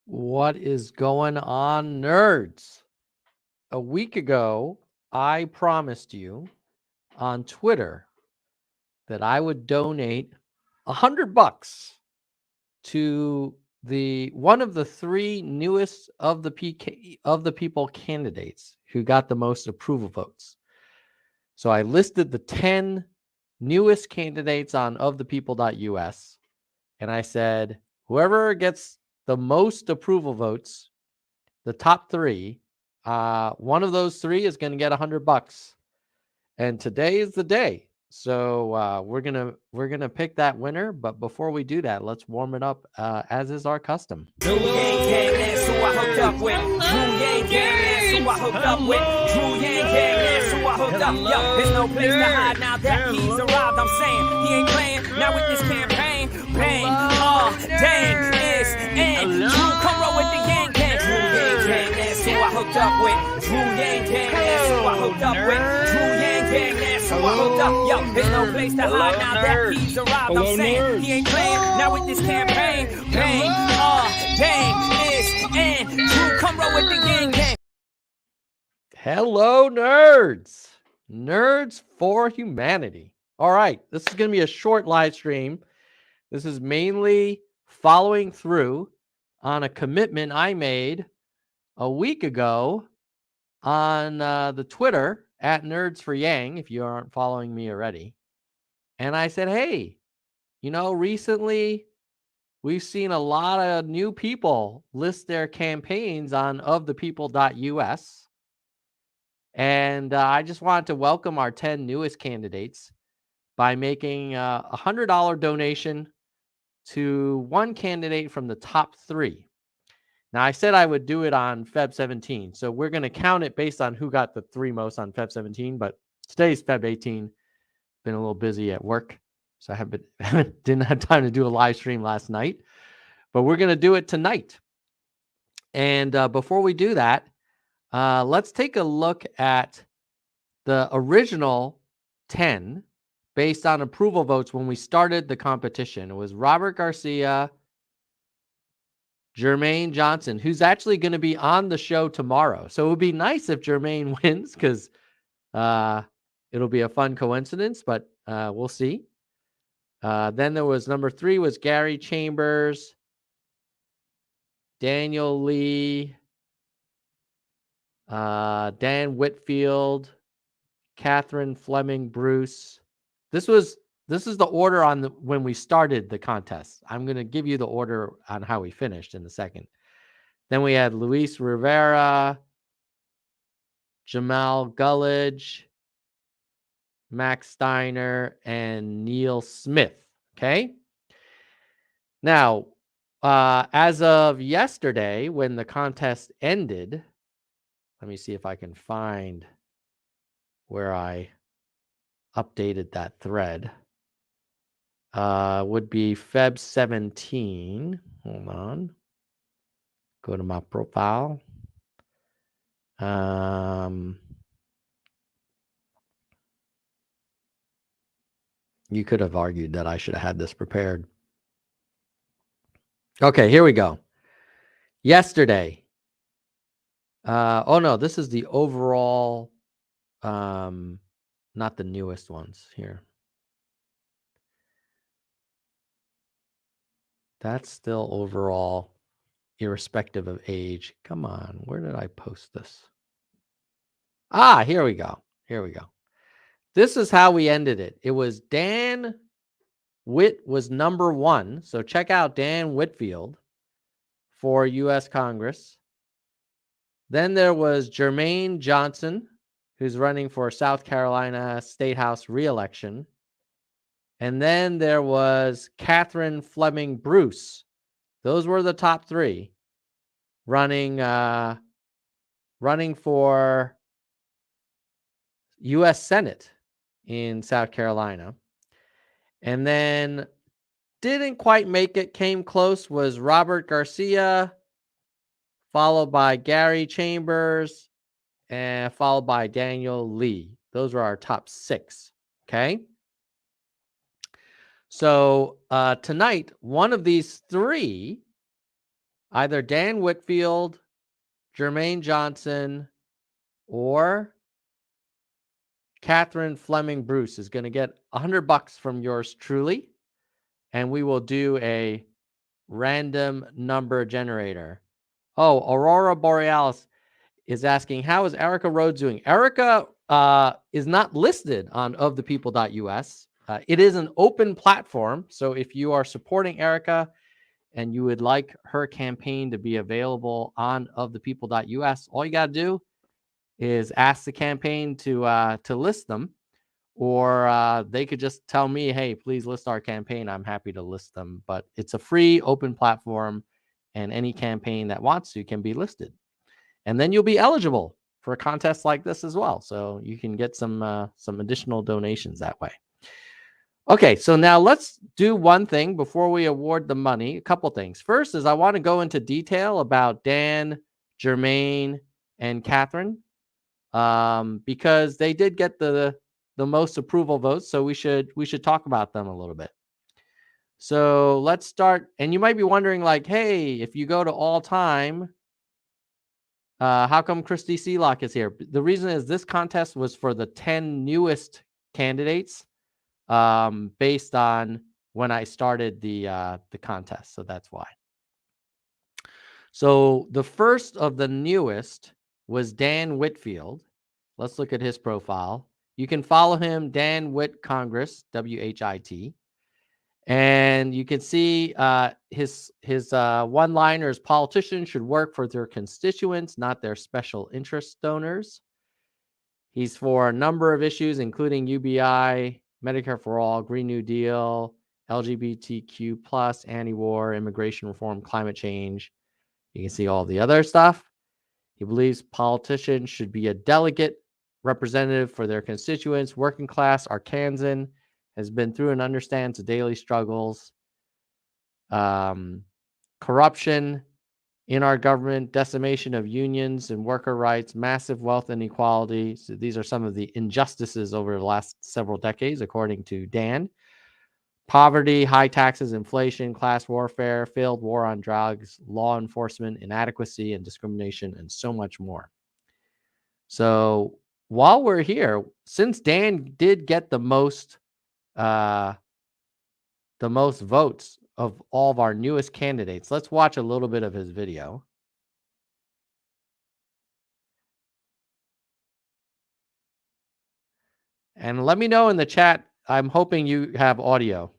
What is going on, nerds? A week ago, I promised you on Twitter that I would donate $100 to the one of the three newest of the people candidates who got the most approval votes. So I listed the 10 newest candidates on ofthepeople.us, and I said whoever gets the most approval votes, the top three, one of those three is going to get $100, and today is the day. So we're gonna pick that winner. But before we do that, let's warm it up as is our custom. Drew Yang Gang, that's who I hooked up with. Drew Yang Gang, that's who I hooked up with. Drew Yang Gang, that's who I hooked up. Yo, there's no place to hide now that he's arrived. I'm saying he ain't playing now with this campaign. Bang, dang, it's in. Drew, come roll with the Yang Gang. Drew Yang Gang, that's who I hooked up with. Drew Yang Gang, that's who I hooked up with. Drew Yang Gang, that's who I hooked up. Yo, there's no place to hide now that he's arrived. I'm saying he ain't playing now with this campaign. Bang, dang, it's in. Drew, come roll with the Yang Gang. Hello, nerds. Nerds for humanity. All right, this is going to be a short live stream. This is mainly following through on a commitment I made a week ago on the Twitter at Nerds for Yang, if you aren't following me already. And I said, hey, recently we've seen a lot of new people list their campaigns on ofthepeople.us. And I just wanted to welcome our 10 newest candidates by making a $100 donation to one candidate from the top three. Now, I said I would do it on Feb 17, so we're going to count it based on who got the three most on Feb 17, but today's Feb 18. Been a little busy at work, so didn't have time to do a live stream last night, but we're going to do it tonight. And before we do that, let's take a look at the original 10 based on approval votes when we started the competition. It was Robert Garcia, Jermaine Johnson, who's actually going to be on the show tomorrow. So it would be nice if Jermaine wins because it'll be a fun coincidence, but we'll see. Then there was number 3 was Gary Chambers, Daniel Lee, Dan Whitfield, Catherine Fleming Bruce. This is the order on when we started the contest. I'm going to give you the order on how we finished in a second. Then we had Luis Rivera, Jamal Gullidge, Max Steiner, and Neil Smith. Okay. Now, as of yesterday, when the contest ended, let me see if I can find where I updated that thread. Would be Feb 17. Hold on. Go to my profile. You could have argued that I should have had this prepared. Okay, here we go. Yesterday. Oh no, this is the overall, not the newest ones here. That's still overall, irrespective of age. Come on, where did I post this? Here we go. Here we go. This is how we ended it. It was Dan Witt was number 1. So check out Dan Whitfield for U.S. Congress. Then there was Jermaine Johnson, who's running for South Carolina State House re-election. And then there was Catherine Fleming Bruce. Those were the top 3 running for U.S. Senate in South Carolina. And then didn't quite make it, came close, was Robert Garcia, followed by Gary Chambers, and followed by Daniel Lee. Those were our top 6. Okay. So tonight, one of these 3 either Dan Whitfield, Jermaine Johnson, or Catherine Fleming Bruce is going to get $100 from yours truly, and we will do a random number generator. Oh, Aurora Borealis is asking, how is Erica Rhodes doing? Erica is not listed on ofthepeople.us. It is an open platform, so if you are supporting Erica and you would like her campaign to be available on ofthepeople.us, all you got to do is ask the campaign to list them, or they could just tell me, hey, please list our campaign. I'm happy to list them. But it's a free open platform, and any campaign that wants to can be listed. And then you'll be eligible for a contest like this as well. So you can get some additional donations that way. Okay, so now let's do one thing before we award the money. A couple things. First is I want to go into detail about Dan, Jermaine, and Catherine, because they did get the most approval votes. So we should talk about them a little bit. So let's start. And you might be wondering, like, hey, if you go to all time, how come Christy Seelock is here? The reason is this contest was for the 10 newest candidates, based on when I started the contest. So that's why. So the first of the newest was Dan Whitfield. Let's look at his profile. You can follow him, Dan Whit Congress, WHIT. And you can see his one-liners: politicians should work for their constituents, not their special interest donors. He's for a number of issues, including UBI, Medicare for All, Green New Deal, LGBTQ+, anti-war, immigration reform, climate change. You can see all the other stuff. He believes politicians should be a delegate representative for their constituents. Working class Arkansan, has been through and understands the daily struggles. Corruption in our government, decimation of unions and worker rights, massive wealth inequality. So these are some of the injustices over the last several decades, according to Dan. Poverty, high taxes, inflation, class warfare, failed war on drugs, law enforcement, inadequacy and discrimination, and so much more. So while we're here, since Dan did get the most votes of all of our newest candidates, let's watch a little bit of his video. And let me know in the chat. I'm hoping you have audio.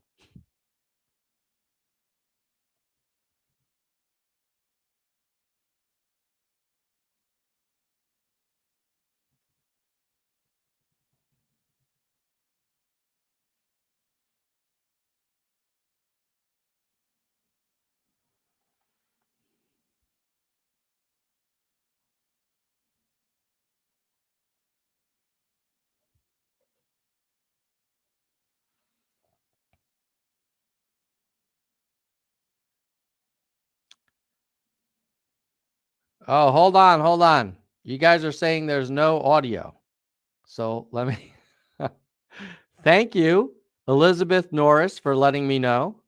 Oh, hold on. You guys are saying there's no audio. So let me thank you, Elizabeth Norris, for letting me know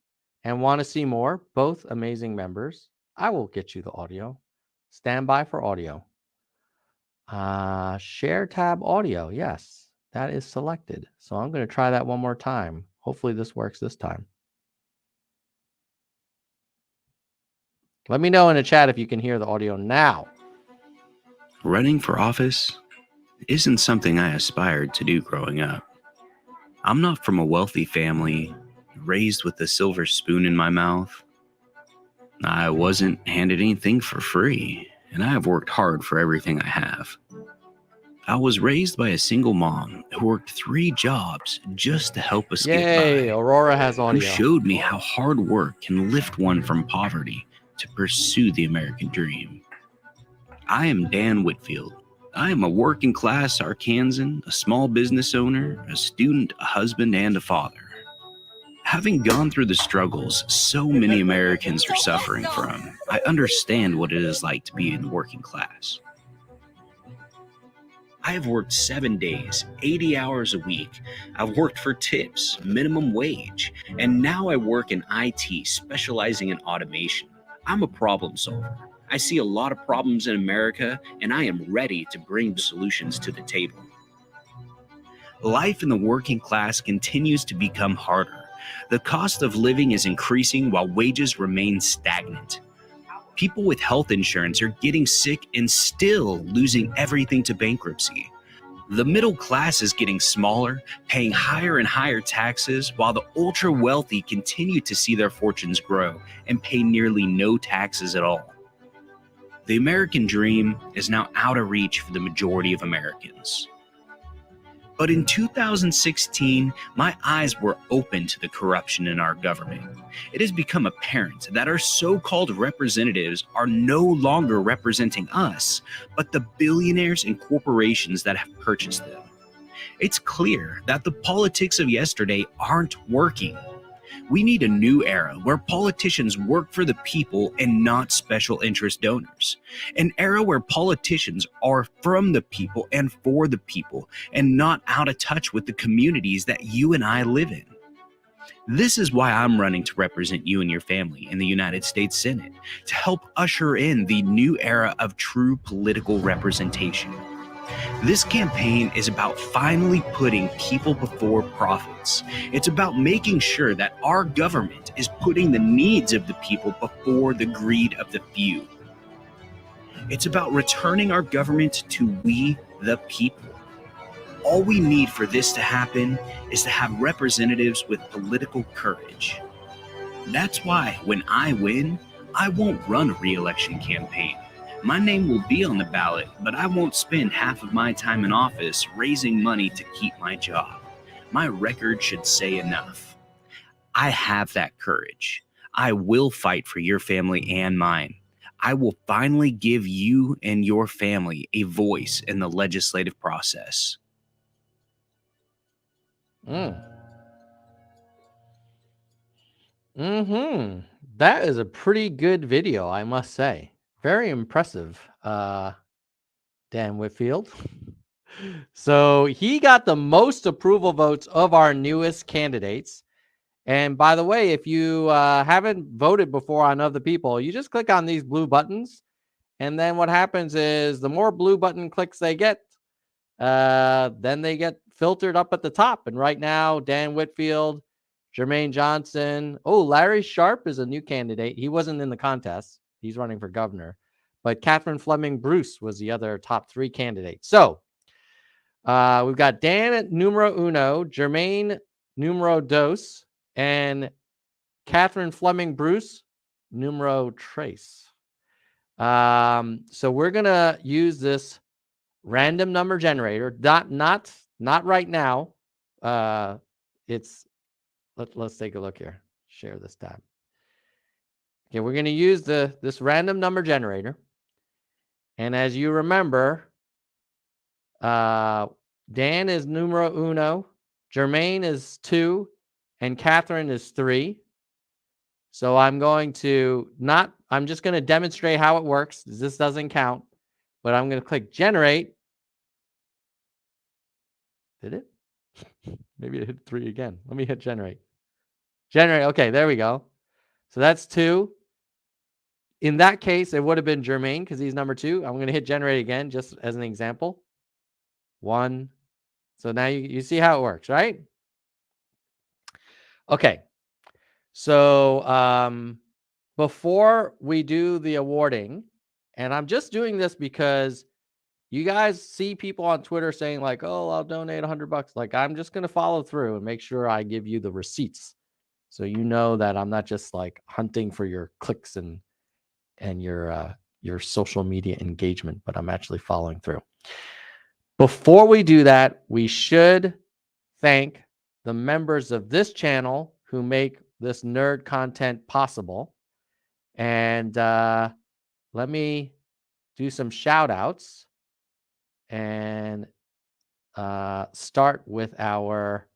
and want to see more. Both amazing members. I will get you the audio. Stand by for audio. Share tab audio. Yes, that is selected. So I'm going to try that one more time. Hopefully this works this time. Let me know in the chat if you can hear the audio now. Running for office isn't something I aspired to do growing up. I'm not from a wealthy family, raised with a silver spoon in my mouth. I wasn't handed anything for free, and I have worked hard for everything I have. I was raised by a single mom who worked 3 jobs just to help us get by. Aurora has audio. Who showed me how hard work can lift one from poverty to pursue the American dream. I am Dan Whitfield. I am a working class Arkansan, a small business owner, a student, a husband, and a father. Having gone through the struggles so many Americans are suffering from, I understand what it is like to be in the working class. I have worked 7 days, 80 hours a week. I've worked for tips, minimum wage, and now I work in IT, specializing in automation. I'm a problem solver. I see a lot of problems in America, and I am ready to bring solutions to the table. Life in the working class continues to become harder. The cost of living is increasing while wages remain stagnant. People with health insurance are getting sick and still losing everything to bankruptcy. The middle class is getting smaller, paying higher and higher taxes, while the ultra wealthy continue to see their fortunes grow and pay nearly no taxes at all. The American dream is now out of reach for the majority of Americans. But in 2016, my eyes were open to the corruption in our government. It has become apparent that our so-called representatives are no longer representing us, but the billionaires and corporations that have purchased them. It's clear that the politics of yesterday aren't working. We need a new era where politicians work for the people and not special interest donors. An era where politicians are from the people and for the people and not out of touch with the communities that you and I live in. This is why I'm running to represent you and your family in the United States Senate, to help usher in the new era of true political representation. This campaign is about finally putting people before profits. It's about making sure that our government is putting the needs of the people before the greed of the few. It's about returning our government to we, the people. All we need for this to happen is to have representatives with political courage. That's why when I win, I won't run a re-election campaign. My name will be on the ballot, but I won't spend half of my time in office raising money to keep my job. My record should say enough. I have that courage. I will fight for your family and mine. I will finally give you and your family a voice in the legislative process. That is a pretty good video, I must say. Very impressive, Dan Whitfield. So he got the most approval votes of our newest candidates. And by the way, if you haven't voted before on other people, you just click on these blue buttons. And then what happens is the more blue button clicks they get, then they get filtered up at the top. And right now, Dan Whitfield, Jermaine Johnson. Oh, Larry Sharp is a new candidate. He wasn't in the contest. He's running for governor. But Catherine Fleming Bruce was the other top 3 candidates. So we've got Dan at numero uno, Jermaine numero dos, and Catherine Fleming Bruce numero tres. So we're going to use this random number generator. Not right now. Let's take a look here. Share this tab. Okay, we're going to use this random number generator. And as you remember, Dan is numero uno, Jermaine is 2, and Catherine is 3. So I'm just going to demonstrate how it works. This doesn't count, but I'm going to click generate. Did it? Maybe it hit 3 again. Let me hit generate. Generate. Okay, there we go. So that's 2. In that case, it would have been Jermaine because he's number 2. I'm going to hit generate again just as an example. 1. So now you see how it works, right? Okay. So before we do the awarding, and I'm just doing this because you guys see people on Twitter saying like, oh, I'll donate $100. Like, I'm just going to follow through and make sure I give you the receipts. So you know that I'm not just like hunting for your clicks and your social media engagement, but I'm actually following through. Before we do that, we should thank the members of this channel who make this nerd content possible. And let me do some shout outs and start with our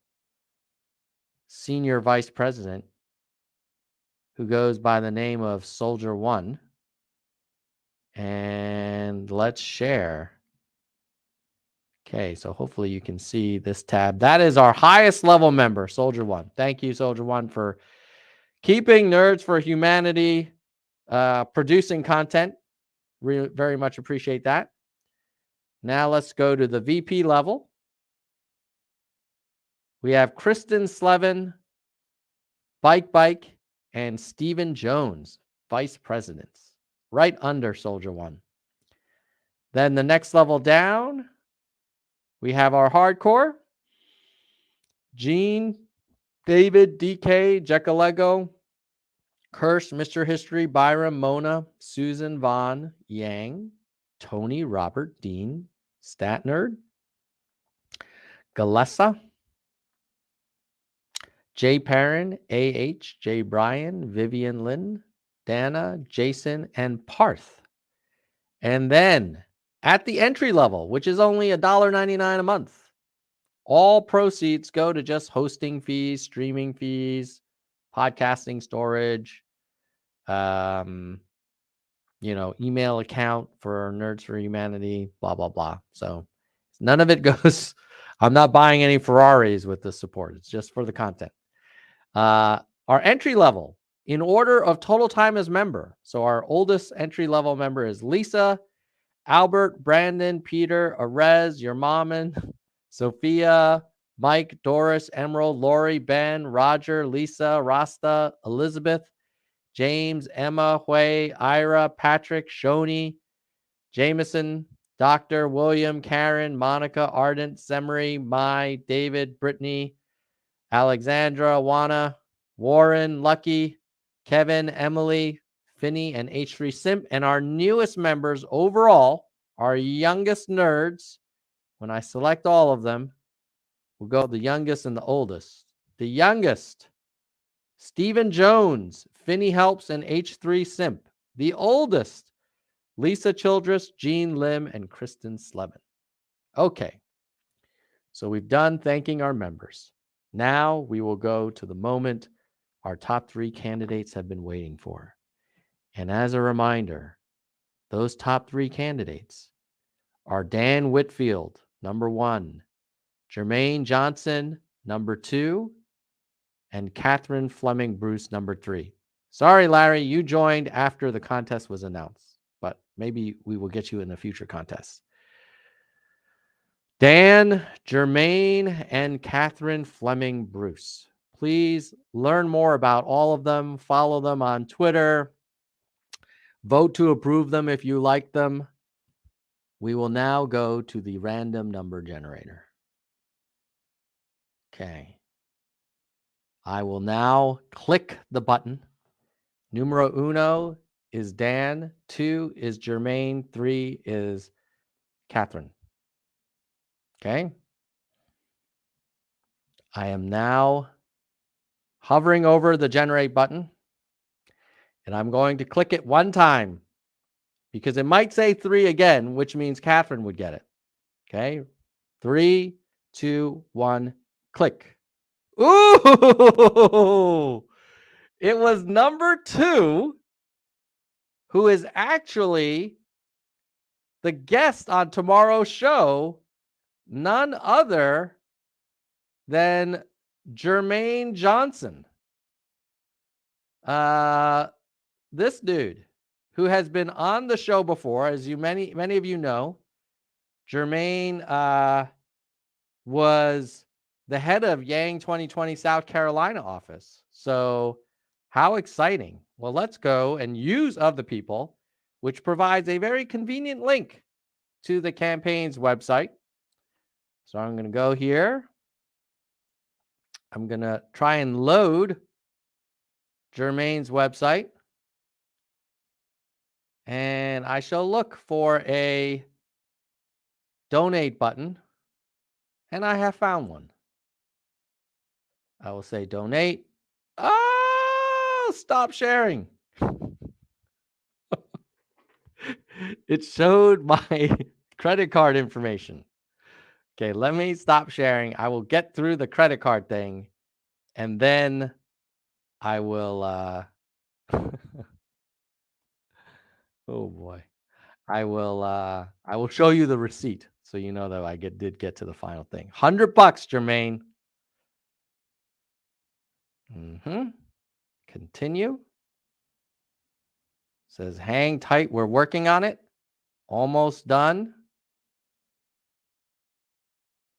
senior vice president, who goes by the name of Soldier One. And let's share. Okay, so hopefully you can see this tab. That is our highest level member, Soldier One. Thank you, Soldier One, for keeping Nerds for Humanity producing content. Very much appreciate that. Now let's go to the VP level. We have Kristen Slevin, Bike, and Stephen Jones, vice presidents, right under Soldier One. Then the next level down, we have our hardcore. Gene, David, DK, Jekalego, Kirsch, Mr. History, Byram, Mona, Susan, Vaughn, Yang, Tony, Robert, Dean, Statnerd, Galessa, Jay Perrin, AH, Jay Bryan, Vivian Lynn, Dana, Jason, and Parth. And then at the entry level, which is only $1.99 a month, all proceeds go to just hosting fees, streaming fees, podcasting storage, email account for Nerds for Humanity, blah, blah, blah. So none of it goes, I'm not buying any Ferraris with this support. It's just for the content. Our entry level in order of total time as member. So our oldest entry level member is Lisa, Albert, Brandon, Peter, Arez, your maman, Sophia, Mike, Doris, Emerald, Lori, Ben, Roger, Lisa, Rasta, Elizabeth, James, Emma, Hui, Ira, Patrick, Shoni, Jameson, Dr. William, Karen, Monica, Ardent, Semery, Mai, David, Brittany, Alexandra, Juana, Warren, Lucky, Kevin, Emily, Finney, and H3 Simp. And our newest members overall, our youngest nerds, when I select all of them, we'll go the youngest and the oldest. The youngest, Stephen Jones, Finney Helps, and H3 Simp. The oldest, Lisa Childress, Jean Lim, and Kristen Slevin. Okay, so we've done thanking our members. Now we will go to the moment our top 3 candidates have been waiting for. And as a reminder, those top 3 candidates are Dan Whitfield, number 1, Jermaine Johnson, number 2, and Catherine Fleming Bruce, number 3. Sorry, Larry, you joined after the contest was announced, but maybe we will get you in a future contest. Dan, Jermaine, and Catherine Fleming Bruce. Please learn more about all of them. Follow them on Twitter. Vote to approve them if you like them. We will now go to the random number generator. Okay. I will now click the button. Numero uno is Dan, 2 is Jermaine, 3 is Catherine. Okay. I am now hovering over the generate button, and I'm going to click it one time because it might say 3 again, which means Catherine would get it. Okay. 3, 2, 1, click. Ooh, it was number 2, who is actually the guest on tomorrow's show, none other than Jermaine Johnson. This dude who has been on the show before, as many of you know, Jermaine was the head of Yang 2020 South Carolina office. So how exciting. Well, let's go and use Of the People, which provides a very convenient link to the campaign's website. So I'm going to go here. I'm going to try and load Jermaine's website. And I shall look for a donate button. And I have found one. I will say donate. Oh, stop sharing. It showed my credit card information. Okay, let me stop sharing. I will get through the credit card thing, and then I will oh boy. I will show you the receipt so you know that I did get to the final thing. $100, Jermaine. Continue. Says hang tight. We're working on it. Almost done.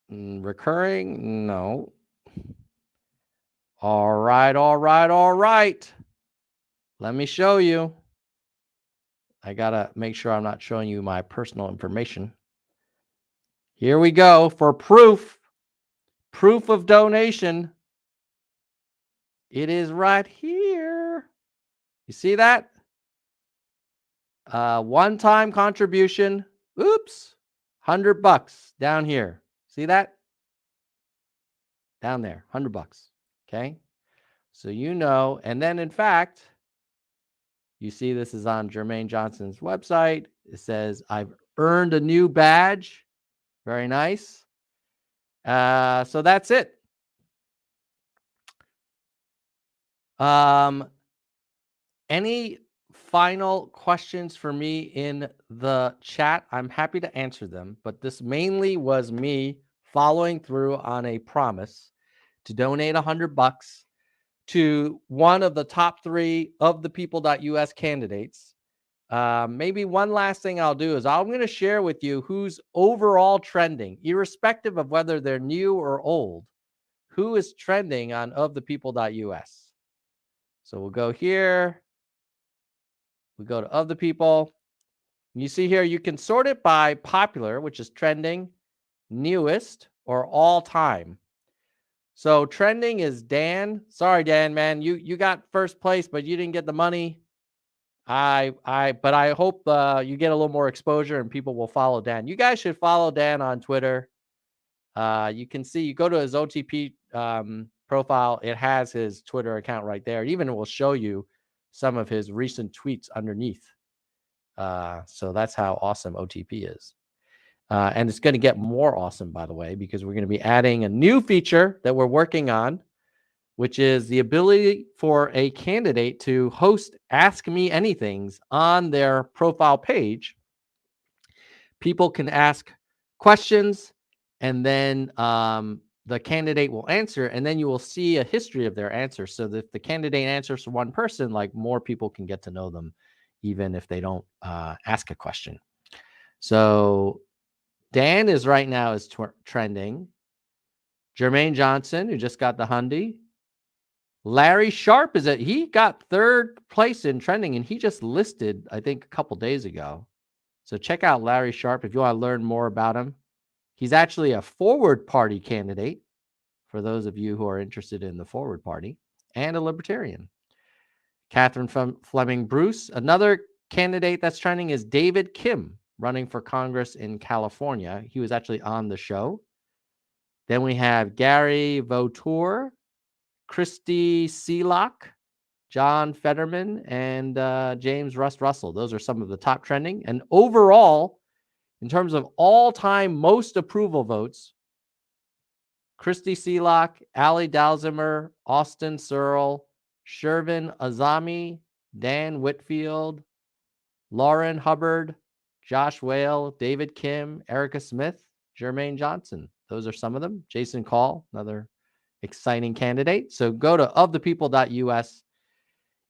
Recurring? No. All right, all right, all right. Let me show you. I gotta make sure I'm not showing you my personal information. Here we go for proof. Proof of donation. It is right here. You see that? One-time contribution. Oops. $100 down here. See that? Down there, $100. Okay. So you know, and then in fact, you see this is on Jermaine Johnson's website. It says, I've earned a new badge. Very nice. So that's it. Any final questions for me in the chat? I'm happy to answer them, but this mainly was me following through on a promise to donate $100 to one of the top 3 of the people.us candidates. Maybe one last thing I'll do is I'm going to share with you who's overall trending, irrespective of whether they're new or old, who is trending on of the people.us. So we'll go here. We go to of the people. You see here, you can sort it by popular, which is trending, newest, or all time. So trending is Dan. Sorry, Dan, man, you got first place, but you didn't get the money. But I hope you get a little more exposure and people will follow Dan. You guys should follow Dan on Twitter. You can see, you go to his OTP profile. It has his Twitter account right there. It even will show you some of his recent tweets underneath. So that's how awesome OTP is. And it's going to get more awesome, by the way, because we're going to be adding a new feature that we're working on, which is the ability for a candidate to host Ask Me Anythings on their profile page. People can ask questions, and then the candidate will answer, and then you will see a history of their answer. So that if the candidate answers to one person, like, more people can get to know them, even if they don't ask a question. So Dan is right now is trending. Jermaine Johnson, who just got the Hyundai. Larry Sharp he got 3rd place in trending, and he just listed, I think, a couple days ago. So check out Larry Sharp if you want to learn more about him. He's actually a Forward Party candidate, for those of you who are interested in the Forward Party, and a Libertarian. Catherine Fleming Bruce. Another candidate that's trending is David Kim, running for Congress in California. He was actually on the show. Then we have Gary Vautour, Christy Seelock, John Fetterman, and James Russell. Those are some of the top trending. And overall, in terms of all-time most approval votes, Christy Seelock, Ali Dalzimer, Austin Searle, Shervin Azami, Dan Whitfield, Lauren Hubbard, Josh Whale, David Kim, Erica Smith, Jermaine Johnson. Those are some of them. Jason Call, another exciting candidate. So go to ofthepeople.us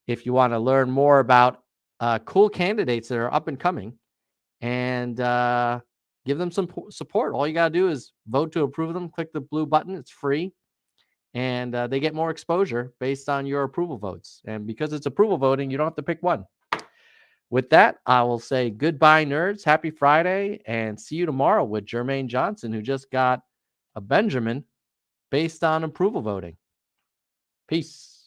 if you want to learn more about cool candidates that are up and coming, and give them some support. All you got to do is vote to approve them. Click the blue button. It's free. And they get more exposure based on your approval votes. And because it's approval voting, you don't have to pick one. With that, I will say goodbye, nerds. Happy Friday, and see you tomorrow with Jermaine Johnson, who just got a Benjamin based on approval voting. Peace.